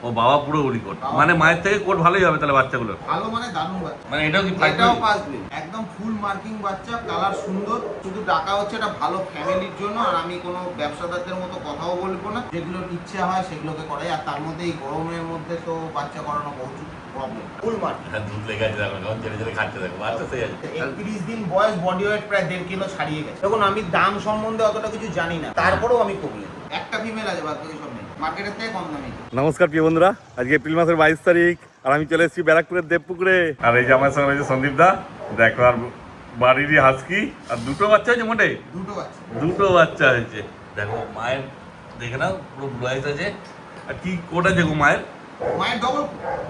ও বাবা পুরো উলি কোট, মানে মায়ের থেকে কোট ভালোই হবে তাহলে বাচ্চাগুলো। ভালো মানে দারুণ বাচ্চা। মানে এটাও কি এটাও ফার্স্ট ব্রিড, একদম ফুল মার্কিং বাচ্চা, কালার সুন্দর। শুধু টাকা হচ্ছে এটা ভালো ফ্যামিলির জন্য। আর আমি কোনো ব্যবসাদারদের মতো কথাও বলবো না, যেগুলোর ইচ্ছা হয় সেগুলোকে করাই। আর তার মধ্যে এই গরমের মধ্যে তো বাচ্চা করানো বহুত প্রবলেম। ফুল মার্কিং, দুধ লেগে আছে দেখো, যখন ছেড়ে ছেড়ে খাচ্ছে দেখো বাচ্চা সেই আছে। 31 দিন বয়স, বডি ওয়েট প্রায় 1.5 কিলো ছাড়িয়ে গেছে। দেখুন আমি দাম সম্বন্ধে অতটা কিছু জানি না, তারপরেও আমি কবি একটা ফিমেল আছে, বাদ বাকি সব নেই, মার্কেটের থেকে কম দামে। নমস্কার প্রিয় বন্ধুরা, আজকে এপ্রিল মাসের 22 তারিখ আর আমি চলে এসেছি ব্যারাকপুরের দেবপুকুরে। আর এই যে আমার সঙ্গে রয়েছে সন্দীপ দা, দেখো আর বাড়িরই হাসকি। আর দুটো বাচ্চা হয়েছে মোটে, দুটো বাচ্চা হয়েছে। দেখো মায়ের দেখে নাও পুরো ব্লু আইস আছে। আর কি কোট আছে গো মায়ের? মায়ের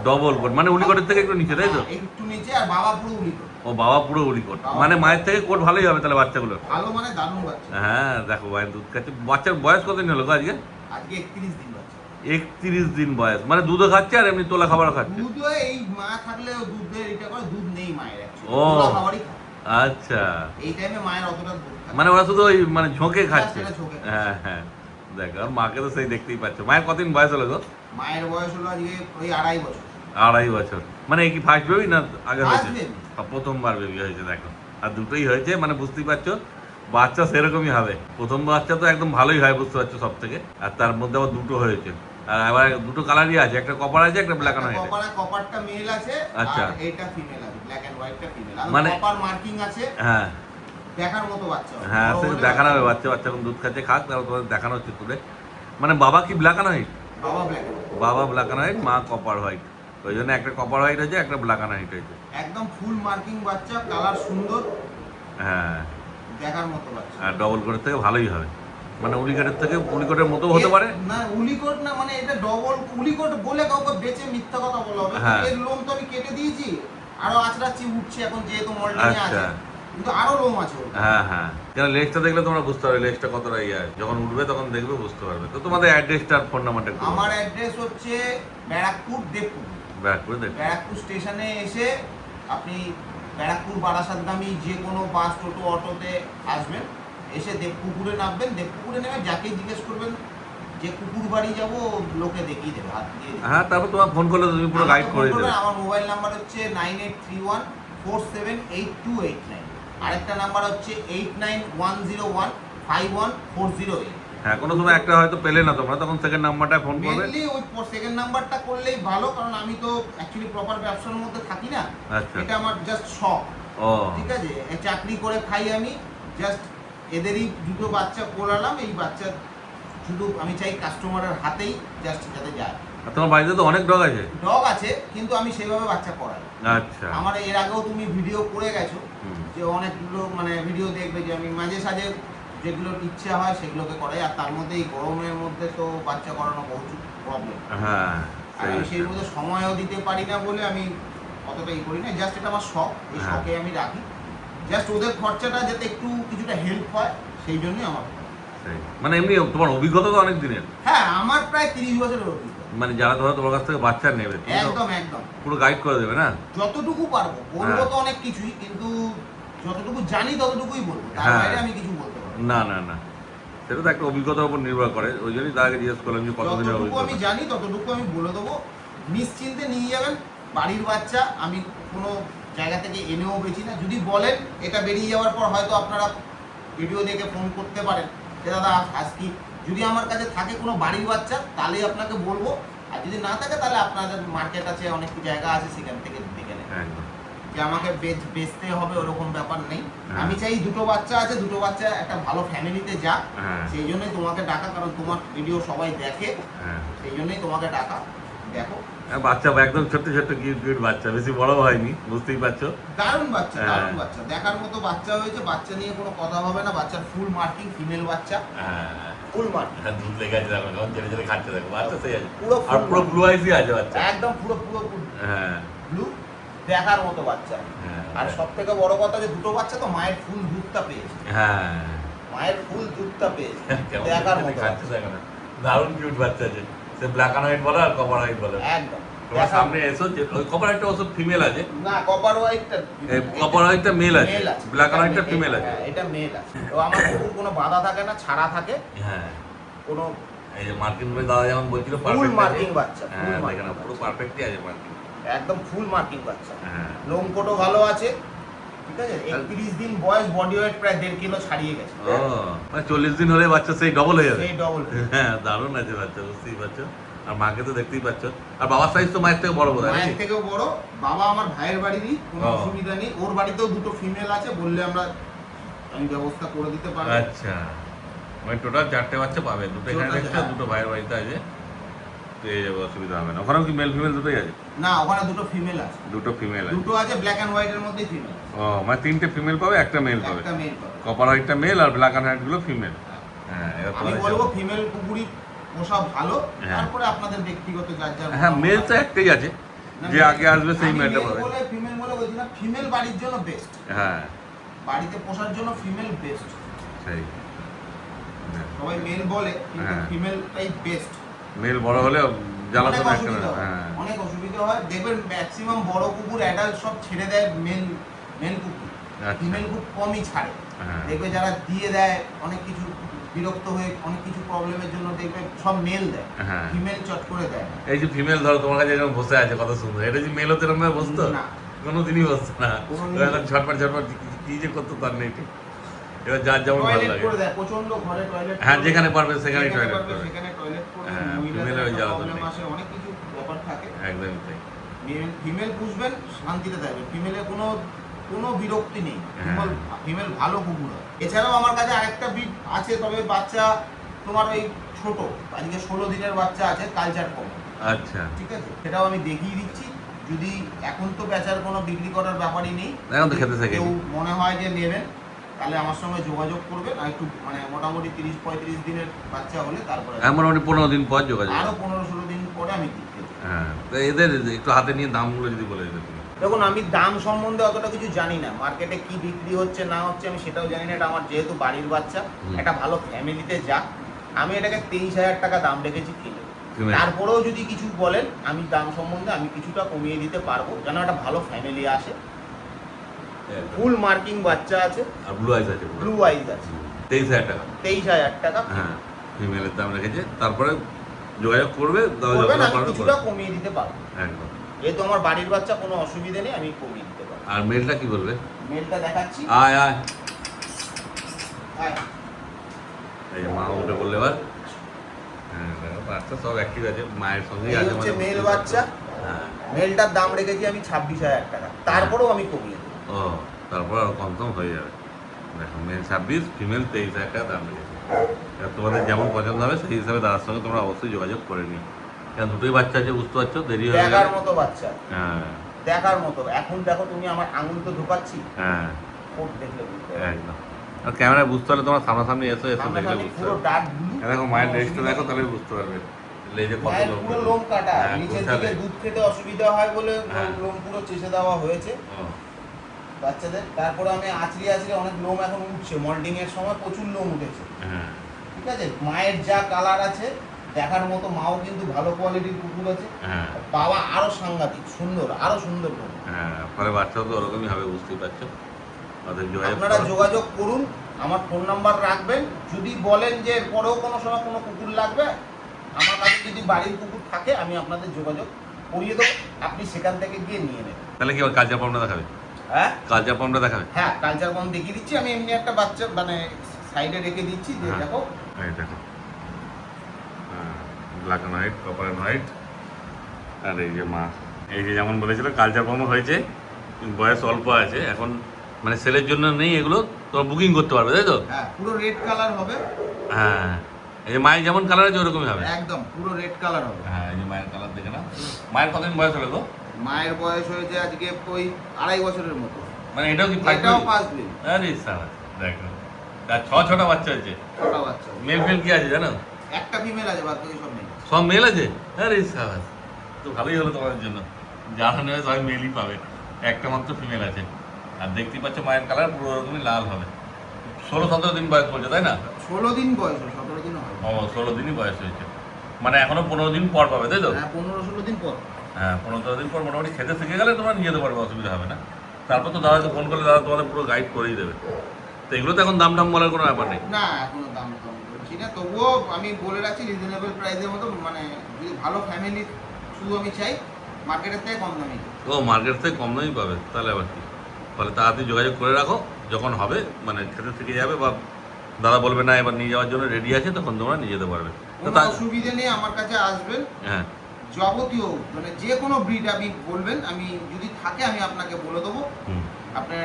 ডবল কোট, মানে উলি কোটের থেকে একটু নিচে, তাই তো? একটু নিচে। আর বাবা পুরো উলি কোট। ও বাবা পুরো উলি কোট, মানে মায়ের থেকে কোট ভালোই হবে তাহলে বাচ্চাগুলো। ভালো মানে দারুণ বাচ্চা। হ্যাঁ দেখো মায়ের দুধ খাচ্ছে। বাচ্চার বয়স কতদিন হলো গো আজকে? আজকে 31 দিন বাচ্চা। 31 দিন বয়স, মানে দুধও খাচ্ছে আর এমনি তোলা খাবারও খাচ্ছে। দুধ এই মা থাকলে দুধের এটা করে, দুধ নেই মায়ের অ্যাকচুয়ালি, ও তোলা খাবারই খায়। আচ্ছা, এই টাইমে মায়ের অতটা দুধ খায় মানে ওরা শুধু ওই মানে ঝোঁকে খাচ্ছে। সেটা ঝোঁকে খাচ্ছে। হ্যাঁ হ্যাঁ, দেখো আর মাকে তো সেই দেখতেই পাচ্ছ। মায়ের কতদিন বয়স হলো গো? মায়ের বয়স হলো আজকে ওই 2.5 বছর। 2.5 বছর, মানে এই কি ফার্স্ট বেবি না আগে First হয়েছে? baby। প্রথমবার বেবি হয়েছে দেখো। আর দুটোই হয়েছে, মানে বুঝতেই পারছো বাচ্চা সেরকমই হবে। প্রথম বাচ্চা তো একদম ভালোই হয়, বুঝতে পারছো সব থেকে। আর তার মধ্যে আবার দুটো হয়েছে। আর আবার দুটো কালারই আছে, একটা কপার আছে, একটা ব্ল্যাক অ্যান্ড হোয়াইট। কপারটা মেল আছে, আচ্ছা। আর এইটা ফিমেল আছে, ব্ল্যাক এন্ড হোয়াইটটা ফিমেল। আর মানে কপার মার্কিং আছে, হ্যাঁ দেখার মতো বাচ্চা হবে। হ্যাঁ, বড় সে হলে দেখানো হবে বাচ্চা। বাচ্চা এখন দুধ খাচ্ছে, খাক, তারপর তোমাদের দেখানো হচ্ছে তুলে। মানে বাবা কি ব্ল্যাক অ্যান্ড হোয়াইট? বাবা ব্ল্যাক, বাবা ব্ল্যাক অ্যান্ড হোয়াইট, মা কপার হোয়াইট। ওই জন্য একটা কপার হোয়াইট হয়েছে, একটা ব্ল্যাক অ্যান্ড হোয়াইট হয়েছে। একদম ফুল মার্কিং বাচ্চা, কালার সুন্দর, হ্যাঁ, দেখার মতো বাচ্চা। আর ডবল কোটের থেকে ভালোই হবে, মানে উলিকটের থেকে উলিকটের মতো হতে পারে না। উলিকট না, মানে এটা ডবল উলিকট বলে কাউকে বেচে মিথ্যা কথা বলা হবে। হ্যাঁ। এর লোম তো আমি কেটে দিয়েছি, আরো আঁচড়াচ্ছি, উঠছে এখন যেহেতু মল্টিং আছে, আচ্ছা। কিন্তু আরো লোম আছে ওর। হ্যাঁ হ্যাঁ, কেন লেজটা দেখলে তোমরা বুঝতে পারবে লেজটা কতটা ইয়ে। যখন উঠবে তখন দেখবে, বুঝতে পারবে। তো তোমাদের অ্যাড্রেসটা আর ফোন নাম্বারটা একটু আমার অ্যাড্রেস হচ্ছে ব্যারাকপুর দেবপুর। ব্যারাকপুরে দেখো। ব্যারাকপুর স্টেশনে এসে আপনি ব্যারাকপুর বারাসাতগামী যে কোনো বাস, টোটো, অটোতে আসবেন। এসে দেবপুকুরে নামবেন। দেবপুকুরে নেমে যাকে জিজ্ঞেস করবেন যে কুকুর বাড়ি যাবো, লোকে দেখিয়ে দেবে, হাত দিয়ে দেবে। হ্যাঁ, তারপর তোমার ফোন করলে তুমি পুরো গাইড করে দেবে। আমার মোবাইল নাম্বার হচ্ছে 9831478289। আরেকটা নাম্বার হচ্ছে 8910151408। হ্যাঁ, কোনো সময় একটা হয়তো পেলে না তোমরা, তখন সেকেন্ড নাম্বারটা ফোন করবে। মেইনলি ওই সেকেন্ড নাম্বারটা করলেই ভালো, কারণ আমি তো অ্যাকচুয়ালি প্রপার ব্যবসার মধ্যে থাকি না। আচ্ছা। এটা আমার জাস্ট শখ। ও ঠিক আছে, চাকরি করে খাই আমি। জাস্ট এদেরই দুটো বাচ্চা কোলালাম। এই বাচ্চা শুধু আমি চাই কাস্টমারের হাতেই জাস্ট যাতে যায়। আর তোমার বাড়িতে তো অনেক ডগ আছে? ডগ আছে, কিন্তু আমি সেভাবে বাচ্চা করাই। আচ্ছা। আমার এর আগেও তুমি ভিডিও করে গেছো, হুম। যে অনেকগুলো মানে ভিডিও দেখবে, যে আমি মাঝে সাঝে যেগুলোর ইচ্ছা হয় সেগুলোকে করাই। আর তার মধ্যে এই গরমের মধ্যে তো বাচ্চা করানো বহুত প্রবলেম। হ্যাঁ, আর আমি সেই মধ্যে সময়ও দিতে পারি না বলে আমি অতটা ই করি না। জাস্ট এটা আমার শখ, এই হ্যাঁ। শখে আমি রাখি। জাস্ট ওদের খরচাটা যাতে একটু কিছুটা হেল্প হয়, সেই জন্যই আমার। মানে এমনি তোমার অভিজ্ঞতা তো অনেক দিনের। হ্যাঁ, আমার প্রায় 30 বছরের অভিজ্ঞতা। মানে যারা ধরো তোমার কাছ থেকে বাচ্চা নেবে, তুমি তো একদম একদম পুরো গাইড করে দেবে না? যতটুকু পারবো বলবো। হ্যাঁ। তো অনেক কিছুই, কিন্তু যতটুকু জানি ততটুকুই বলবো, তার হ্যাঁ। বাইরে আমি কিছু বলতে পারবো না না না, সেটা তো একটা অভিজ্ঞতার উপর নির্ভর করে। ওই জন্যই তাকে জিজ্ঞেস করলাম যে কতদিনের যতটুকু অভিজ্ঞতা। আমি জানি ততটুকু আমি বলে দেবো। নিশ্চিন্তে নিয়ে যাবেন। বাড়ির বাচ্চা আমি কোনো জায়গা থেকে এনেও বেছি না। যদি বলেন, এটা বেরিয়ে যাওয়ার পর হয়তো আপনারা ভিডিও দেখে ফোন করতে পারেন যে দাদা আজকে যদি আমার কাছে থাকে কোনো বাড়ির বাচ্চা, তাহলেই আপনাকে বলবো। আর যদি না থাকে, তাহলে আপনাদের মার্কেট আছে, অনেক জায়গা আছে, সেখান থেকে দেখে নেন। একদম। যে আমাকে বেচতে হবে ওরকম ব্যাপার নেই। হ্যাঁ। আমি চাই দুটো বাচ্চা আছে, দুটো বাচ্চা একটা ভালো ফ্যামিলিতে যাক। হ্যাঁ। সেই জন্যই তোমাকে ডাকা, কারণ তোমার ভিডিও সবাই দেখে, হ্যাঁ। সেই জন্যই তোমাকে ডাকা। দেখো, হ্যাঁ, বাচ্চা একদম ছোট্ট ছোট্ট কিউট কিউট বাচ্চা, বেশি বড় হয়নি, বুঝতেই পারছো। দারুণ বাচ্চা, হ্যাঁ। দারুণ বাচ্চা, দেখার মতো বাচ্চা হয়েছে। বাচ্চা নিয়ে কোনো কথা হবে না। বাচ্চার ফুল মার্কিং, ফিমেল বাচ্চা, হ্যাঁ, ফুল মার্কিং। দুধ লেগে আছে দেখো, যখন ছেড়ে ছেড়ে খাচ্ছে দেখো বাচ্চা সেই আছে। পুরো আর পুরো ব্লু আইসই আছে বাচ্চা। একদম পুরো হ্যাঁ ব্লু, দেখার মতো বাচ্চা। হ্যাঁ। আর সব থেকে বড় কথা যে দুটো বাচ্চা তো মায়ের ফুল দুধটা পেয়েছে। হ্যাঁ, মায়ের ফুল দুধটা পেয়েছে, কেমন দেখার ছেড়ে মতো খাচ্ছে বাচ্চা। দেখো না, দারুণ কিউট বাচ্চা আছে। সে ব্ল্যাক অ্যান্ড হোয়াইট বলে আর কপার হোয়াইট বলে। একদম তোমার সামনে এসো, যে ওই কপার হোয়াইটটা ওসব ফিমেল আছে। না, কপার হোয়াইটটা কপার হোয়াইটটা মেল আছে, মেল আছে, ব্ল্যাক অ্যান্ড হোয়াইটটা ফিমেল আছে। হ্যাঁ, এটা মেল আছে। তো আমার কুকুর কোনো বাধা থাকে না, ছাড়া থাকে। হ্যাঁ, কোনো এই যে মার্কিন বলে দাদা যেমন বলছিল ফুল পারফেক্ট মার্কিং বাচ্চা, ফুল হ্যাঁ মার্কিং দেখেন পুরো বাচ্চা। পারফেক্টই আছে মার্কিন। একদম ফুল মার্কিং বাচ্চা। হ্যাঁ লোম কোটও ভালো আছে, ঠিক আছে। 31 দিন বয়স, বডি ওয়েট প্রায় 1.5 কিলো ছাড়িয়ে গেছে। ও মানে 40 দিন হলে বাচ্চা সেই ডবল হয়ে যাবে। সেই ডবল। হ্যাঁ দারুণ আছে বাচ্চা, বুঝতেই পারছো। আর মাকে তো দেখতেই পাচ্ছ, আর বাবার সাইজ তো মায়ের থেকে বড় বোধ হয় মায়ের নাকি? থেকেও বড়। বাবা আমার ভাইয়ের বাড়িরই, কোনো ও। অসুবিধা নেই। ওর বাড়িতেও দুটো ফিমেল আছে, বললে আমি ব্যবস্থা করে দিতে পারবো। আচ্ছা মানে টোটাল 4টে বাচ্চা পাবে, দুটো এখানে Total, দেখছো, হ্যাঁ। দুটো ভাইয়ের বাড়িতে আছে, পেয়ে যাবে, অসুবিধা হবে না। ওখানেও কি মেল ফিমেল দুটোই আছে? না, ওখানে দুটো ফিমেল আছে। দুটো ফিমেল আছে। দুটো আছে ব্ল্যাক এন্ড হোয়াইট এর মধ্যেই ফিমেল। ও মানে 3টে ফিমেল পাবে, একটা মেল পাবে। একটা মেল পাবে। কপার হোয়াইটটা মেল আর ব্ল্যাক অ্যান্ড হোয়াইট গুলো ফিমেল। হ্যাঁ এবার আমি তোমাদের বলবো ফিমেল কুকুরই পোষা ভালো। হ্যাঁ। তারপরে আপনাদের ব্যক্তিগত যার যার হ্যাঁ মতামত মেল তো আছে। একটাই আছে, না, যে আগে আসবে সেই আমি মেলটা male পাবে। বলে ফিমেল বলে বলছি না, ফিমেল বাড়ির জন্য বেস্ট। হ্যাঁ বাড়িতে পোষার জন্য ফিমেল বেস্ট। সেই সবাই মেল বলে, কিন্তু হ্যাঁ। ফিমেলটাই বেস্ট। মেল বড় হলে জ্বালা অনেক তো একটা অসুবিধা হয়, হ্যাঁ অনেক অসুবিধা হয়। দেখবেন ম্যাক্সিমাম বড় কুকুর অ্যাডাল্ট সব ছেড়ে দেয় মেল কুকুর, আচ্ছা। ফিমেল খুব কমই ছাড়ে। হ্যাঁ দেখবে যারা দিয়ে দেয় অনেক কিছু, বিরক্ত হয়ে অনেক কিছু প্রবলেমের জন্য দেখবে সব মেল দেয়, হ্যাঁ। ফিমেল চট করে দেয় না। এই যে ফিমেল ধরো তোমার কাছে এরকম বসে আছে কত সুন্দর, এটা যে মেল হতে এরকম ভাবে বসতো না। কোনোদিনই বসতো না, কোনোদিনই। ও এখন ঝটপট ঝটপট কি যে করতো তার নেই ঠিক। এবার যার যেমন ভালো টয়লেট লাগে। করে দেয়, প্রচন্ড ঘরে টয়লেট। হ্যাঁ, যেখানে পারবে সেখানেই যেখানে toilet পারবে করবে। সেখানে টয়লেট করবে। হ্যাঁ, মহিলাদের female হয়ে একটা যাওয়া তো প্রবলেম নেই। আসে, অনেক কিছু ব্যাপার থাকে। একদমই তাই। ফিমেল পুষবেন, শান্তিতে থাকবে। ফিমেলের কোনো বিরক্তি নেই। হ্যাঁ। ফিমেল ভালো কুকুর হয়। এছাড়াও আমার কাছে আরেকটা ব্রিড আছে, তবে বাচ্চা তোমার ওই ছোট, আজকে 16 দিনের বাচ্চা আছে, কালচার কম। আচ্ছা ঠিক আছে, সেটাও আমি দেখিয়ে দিচ্ছি। যদি এখন তো বেচার কোনো বিক্রি করার ব্যাপারই নেই, এখন তো খেতে শেখেনি। কেউ মনে হয় যে নেবেন, তাহলে আমার সঙ্গে যোগাযোগ করবেন। আর একটু মানে মোটামুটি 30-35 দিনের বাচ্চা হলে তারপরে হ্যাঁ মোটামুটি 15 দিন পর যোগাযোগ। আরো 15-16 দিন পরে আমি দিতে দেব। হ্যাঁ তো এদের একটু হাতে নিয়ে দামগুলো যদি বলে দিতে তুমি। দেখুন, আমি দাম সম্বন্ধে অতটা কিছু জানি না, মার্কেটে কি বিক্রি হচ্ছে না হচ্ছে আমি সেটাও জানি না। এটা আমার যেহেতু বাড়ির বাচ্চা, একটা ভালো ফ্যামিলিতে যাক, আমি এটাকে 23,000 টাকা দাম রেখেছি কিলো। কিনে। তারপরেও যদি কিছু বলেন, আমি দাম সম্বন্ধে আমি কিছুটা কমিয়ে দিতে পারবো, যেন একটা ভালো ফ্যামিলি আসে। ফুল মার্কিং বাচ্চা আছে, আর ব্লু আইস আছে, ব্লু আইজ আছে। 23,000 টাকা। 23,000 টাকা হ্যাঁ ফিমেলের দাম রেখেছে, তারপরে যোগাযোগ করবে, দাদা করবেন, যতটা আমি পারবে কিছুটা করবে। কমিয়ে দিতে পারবো। একদম। যেহেতু আমার বাড়ির বাচ্চা, কোনো অসুবিধা নেই, আমি কমিয়ে দিতে পারবো। আর মেলটা কি বলবে? মেলটা দেখাচ্ছি। আয় আয়, আয়। এই যে মা উঠে বললে এবার। হ্যাঁ দেখো বাচ্চা সব অ্যাক্টিভ আছে, মায়ের সঙ্গেই এই আছে হচ্ছে মানে মেল বুঝতেই বাচ্চা। পারছো। হ্যাঁ মেলটার দাম রেখেছি আমি 26,000 টাকা, তারপরেও আমি কমিয়ে দেবো। ও তারপর আর কনফার্ম হয়ে যাবে। দেখো মেল 26, ফিমেল 23,000 টাকা দাম রেখেছে। এবার তোমাদের যেমন পছন্দ হবে সেই হিসাবে দাদার সঙ্গে তোমরা অবশ্যই যোগাযোগ করে নিই। কারণ দুটোই বাচ্চা আছে, বুঝতে পারছো, দেরি হয়ে দেখার যাবে। মতো বাচ্চা, হ্যাঁ দেখার মতো। এখন দেখো তুমি, আমার আঙুল তো ঢোকাচ্ছি, হ্যাঁ কোট দেখলে বুঝতে পারবে। একদম। আর ক্যামেরায় বুঝতে পারলে তোমার সামনাসামনি এসে দেখলে সামনাসামনি বুঝতে পুরো পারবে। Dark blue. দেখো মায়ের ড্রেসটা দেখো, তাহলে বুঝতে পারবে লেজে কত মায়ের লোম পুরো কাটা। লোম কাটা, হ্যাঁ, নিচের গোছালে। দিকে দুধ খেতে অসুবিধা হয় বলে হ্যাঁ। লোম পুরো চেষে দেওয়া হয়েছে ও, বাচ্চাদের। তারপরে আমি আঁচড়ে অনেক লোম এখন উঠছে, মল্টিং এর সময় প্রচুর লোম উঠেছে। হ্যাঁ ঠিক আছে, মায়ের যা কালার আছে দেখার মতো, মাও কিন্তু ভালো কোয়ালিটির কুকুর আছে। হ্যাঁ বাবা আরো সাংঘাতিক সুন্দর, আরো সুন্দর কুকুর। হ্যাঁ, ফলে বাচ্চাও তো ওরকমই হবে, বুঝতেই পারছো। ওদের যোগাযোগ আপনারা করো। যোগাযোগ করুন, আমার ফোন নাম্বার রাখবেন। যদি বলেন যে পরেও কোনো সময় কোনো কুকুর লাগবে, আমার কাছে যদি বাড়ির কুকুর থাকে আমি আপনাদের যোগাযোগ করিয়ে দেবো, আপনি সেখান থেকে গিয়ে নিয়ে নেবেন। তাহলে কি আবার কালচার পাম্পটা দেখাবে? হ্যাঁ কালচার পাম্পটা দেখাবে? হ্যাঁ, কালচার কম দেখিয়ে দিচ্ছি। আমি এমনি একটা বাচ্চা মানে সাইডে রেখে দিচ্ছি, যে হ্যাঁ। দেখো। এই দেখো, black and white, copper and white. আর এই যে মা, এই যে যেমন বলেছিল কালচার পাম্প হয়েছে, বয়স অল্প আছে এখন, মানে সেলের জন্য নেই এগুলো, তোমরা বুকিং করতে পারবে, তাই তো? হ্যাঁ, পুরো রেড কালার হবে। হ্যাঁ এই যে মায়ের যেমন কালার আছে ওরকমই হবে। একদম পুরো রেড কালার হবে। হ্যাঁ এই যে মায়ের কালার দেখে না। মায়ের কতদিন বয়স হলো গো? মায়ের বয়স হয়েছে আজকে ওই 2.5 বছরের মতো। মানে এটাও কি ফার্স্ট এটাও বেবি? ফার্স্ট বেবি, আরে সারা দেখো, তার ছোট বাচ্চা হয়েছে। ছোট বাচ্চা। মেল ফেল কি আছে জানো? একটা ফিমেল আছে, বাদ বাকি সব নেই। সব মেল আছে? আরে সারা তো ভালোই হলো তোমাদের জন্য, যারা নেবে সবাই মেলই পাবে, একটা মাত্র ফিমেল আছে। আর দেখতেই পাচ্ছ মায়ের কালার পুরো ওরকমই লাল হবে। 16-17 দিন বয়স বলছে তাই না? 16 দিন বয়স, 17 দিনও হয়। ও 16 দিনই বয়স হয়েছে, মানে এখনো 15 দিন পর পাবে তাই তো? হ্যাঁ, 15-16 দিন পর। হ্যাঁ 15-16 দিন পর মোটামুটি খেতে শিখে গেলে তোমরা নিয়ে যেতে পারবে, অসুবিধা হবে না। তারপর তো দাদাকে ফোন করলে দাদা তোমাদের পুরো গাইড করেই দেবে। তো এগুলো তো এখন দাম টাম বলার কোনো ব্যাপার নেই। না, এখনো দাম কম রাখছি না, তবুও আমি বলে রাখছি রিজনেবল প্রাইসের মতো, মানে যদি ভালো ফ্যামিলি শুধু আমি চাই মার্কেটের থেকে কম দামি। ও মার্কেট থেকে কম দামই পাবে, তাহলে আবার কি, ফলে তাড়াতাড়ি যোগাযোগ করে রাখো, যখন হবে মানে খেতে থেকে যাবে বা দাদা বলবে না এবার নিয়ে যাওয়ার জন্য রেডি আছে, তখন তোমরা নিয়ে যেতে পারবে। তো কোনো অসুবিধা নেই, আমার কাছে আসবেন। হ্যাঁ, যাবতীয় মানে যে কোনো ব্রিড আপনি বলবেন, আমি যদি থাকে আমি আপনাকে বলে দেবো, আপনার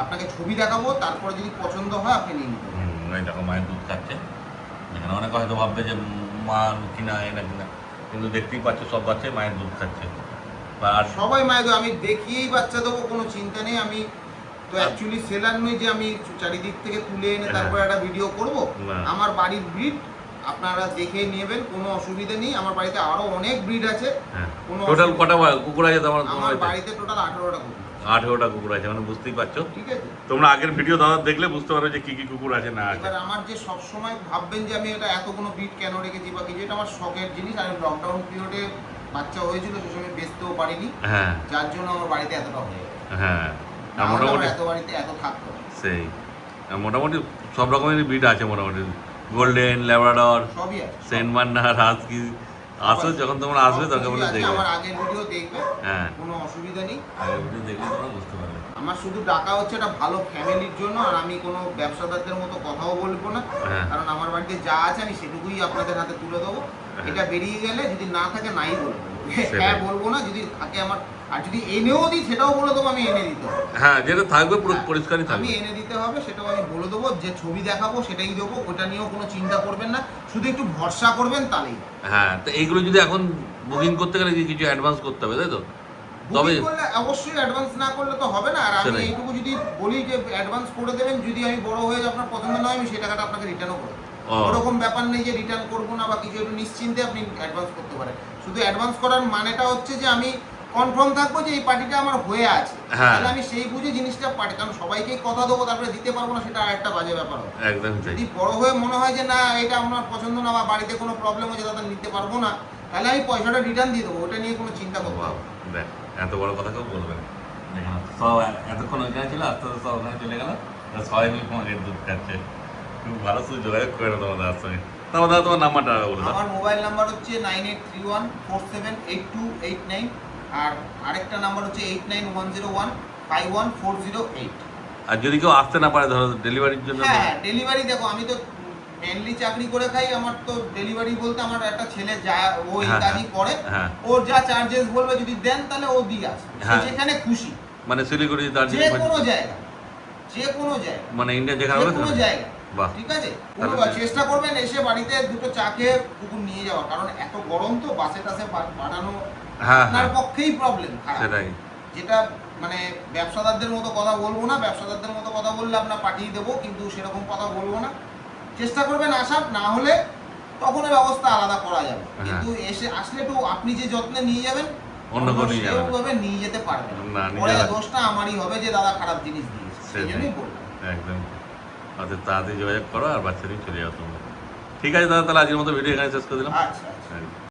আপনাকে ছবি দেখাবো, তারপরে যদি পছন্দ হয় আপনি নিয়ে নিতে পারেন। এই দেখো মায়ের দুধ খাচ্ছে, এখানে অনেকে হয়তো ভাববে যে মা কিনা এনা কিনা, কিন্তু দেখতেই পাচ্ছ সব বাচ্চাই মায়ের দুধ খাচ্ছে। আর সবাই মায়ের আমি দেখিয়েই বাচ্চা দেবো, কোনো চিন্তা নেই। আমি তো অ্যাকচুয়ালি সেলার নই যে আমি চারিদিক থেকে তুলে এনে তারপর একটা ভিডিও করব। না। আমার বাড়ির ব্রিড আপনারা দেখে নেবেন, কোনো অসুবিধা নেই। আমার বাড়িতে আরো অনেক ব্রিড আছে। কোনো টোটাল কটা কুকুর আছে তোমার? আমার বাড়িতে টোটাল 18টা কুকুর। 18টা কুকুর আছে, মানে বুঝতেই পারছো। ঠিক আছে, তোমরা আগের ভিডিও দাদা দেখলে বুঝতে পারবে যে কি কি কুকুর আছে না আছে। এবার আমার যে সব সময় ভাববেন যে আমি এটা এতগুলো ব্রিড কেন রেখেছি বা কিছু, এটা আমার শখের জিনিস। আর লকডাউন পিরিয়ডে বাচ্চা হয়েছিল, সে সময় বেচতেও পারিনি, হ্যাঁ যার জন্য আমার বাড়িতে এতটা হয়ে গেছে। হ্যাঁ, না হলে মোটামুটি আমার এত বাড়িতে এত থাকতো না। সেই মোটামুটি সব রকমের ব্রিড আছে, মোটামুটি গোল্ডেন, ল্যাব্রাডর, সবই আছে। Saint Bernard, husky. আসো, যখন তোমরা আসবে দরকার বলে দেখবে। আমার আগের ভিডিও দেখবে, হ্যাঁ, কোনো অসুবিধা নেই। আগের ভিডিও দেখলে তোমরা বুঝতে পারবে। আমার শুধু ডাকা হচ্ছে একটা ভালো ফ্যামিলির জন্য, আর আমি কোনো ব্যবসাদারদের মতো কথাও বলবো না। হ্যাঁ। কারণ আমার বাড়িতে যা আছে আমি সেটুকুই আপনাদের হাতে তুলে দেবো। হ্যাঁ। এটা বেরিয়ে গেলে যদি না থাকে নাই বলবো, সেটাই। হ্যাঁ বলবো না। যদি থাকে আমার, আর যদি এনেও দিই সেটাও বলে দেবো আমি এনে দিতে হবে। হ্যাঁ, যেটা থাকবে পুরো পরিষ্কারই আমি থাকবে। এনে দিতে হবে, সেটাও আমি বলে দেবো। যে ছবি দেখাবো সেটাই দেবো, ওটা নিয়েও কোনো চিন্তা করবেন না, শুধু একটু ভরসা করবেন তাহলেই। হ্যাঁ, তো এইগুলো যদি এখন বুকিং করতে গেলে কিছু অ্যাডভান্স করতে হবে, তাই তো? তবে বুকিং করলে অবশ্যই অ্যাডভান্স না করলে তো হবে না। আর আমি সেটাই। এইটুকু যদি বলি যে অ্যাডভান্স করে দেবেন, যদি আমি বড় হয়ে যাই আপনার পছন্দ নয়, আমি সেই টাকাটা আপনাকে রিটার্নও করে দেবো। ও। ওরকম ব্যাপার নেই যে রিটার্ন করবো না বা কিছু, একটু নিশ্চিন্তে আপনি অ্যাডভান্স করতে পারেন। শুধু অ্যাডভান্স করার মানেটা হচ্ছে যে আমি কনফার্ম থাকবো যে এই পার্টিটা আমার হয়ে আছে, হ্যাঁ। তাহলে আমি সেই বুঝে জিনিসটা পারি। কারণ সবাইকেই কথা দেবো তারপরে দিতে পারবো না, সেটা আরেকটা বাজে ব্যাপার হবে। একদম তাই। যদি বড় হয়ে মনে হয় যে না এটা আমার পছন্দ না বা বাড়িতে কোনো প্রবলেম হচ্ছে দাদা নিতে পারবো না, তাহলে আমি পয়সাটা রিটার্ন দিয়ে দেবো, ওটা নিয়ে কোনো চিন্তা করবো না। দেখ, এত বড় কথা কেউ বলবে না। দেখেন, সব এতক্ষণ ওইখানে ছিল, আস্তে আস্তে সব ওখানে চলে গেল, সবাই মিলে তোমাদের দুধ খাচ্ছে। খুব ভালো শুধু যোগাযোগ করে না তোমাদের সঙ্গে। তারপর দাদা তোমার নাম্বারটা বলে দাও। আমার মোবাইল নাম্বার হচ্ছে 9831478289, আর আরেকটা নাম্বার হচ্ছে 8910151408। আর যদি কেউ আসতে না পারে, ধরো ডেলিভারির জন্য? হ্যাঁ, ডেলিভারি দেখো, আমি তো মেনলি চাকরি করে খাই। আমার তো ডেলিভারি বলতে আমার একটা ছেলে যা ওই হ্যাঁ, কাজই করে, হ্যাঁ। ওর যা চার্জেস বলবে যদি দেন তাহলে ও দিয়ে আসে। হ্যাঁ। যেখানে খুশি, মানে শিলিগুড়ি, যে দার্জিলিং, কোনো জায়গা, যে কোনো জায়গা, মানে ইন্ডিয়া যেখানে যে হবে কোনো সেখানে? জায়গা। বাহ। ঠিক আছে, তাহলে পুরো চেষ্টা করবেন এসে বাড়িতে দুটো চা খেয়ে কুকুর নিয়ে যাওয়ার। কারণ এত গরম তো বাসে টাসে বানানো হ্যাঁ, আপনার হ্যাঁ, পক্ষেই প্রবলেম খারাপ। সেটাই। যেটা মানে ব্যবসাদারদের মতো কথা বলবো না, ব্যবসাদারদের মতো কথা বললে আমরা পাঠিয়ে দেবো, কিন্তু সেরকম কথা বলবো না। চেষ্টা করবেন আসার, না হলে তখন ব্যবস্থা আলাদা করা যাবে। হ্যাঁ। কিন্তু এসে আসলে তো আপনি যে যত্নে নিয়ে যাবেন, অন্য কেউ নিয়ে যাবে না। সেভাবে নিয়ে যেতে পারবেন না, নিয়ে পরে যাবে। দোষটা আমারই হবে যে দাদা খারাপ জিনিস দিয়েছে। সেই সেটাই। জন্যই বললাম। একদম। অর্থাৎ তাড়াতাড়ি যোগাযোগ করো আর বাচ্চা নিয়ে চলে যাও তোমরা। ঠিক আছে দাদা, তাহলে আজকের মতো ভিডিও এখানে শেষ করে দিলাম। আচ্ছা আচ্ছা। হ্যাঁ।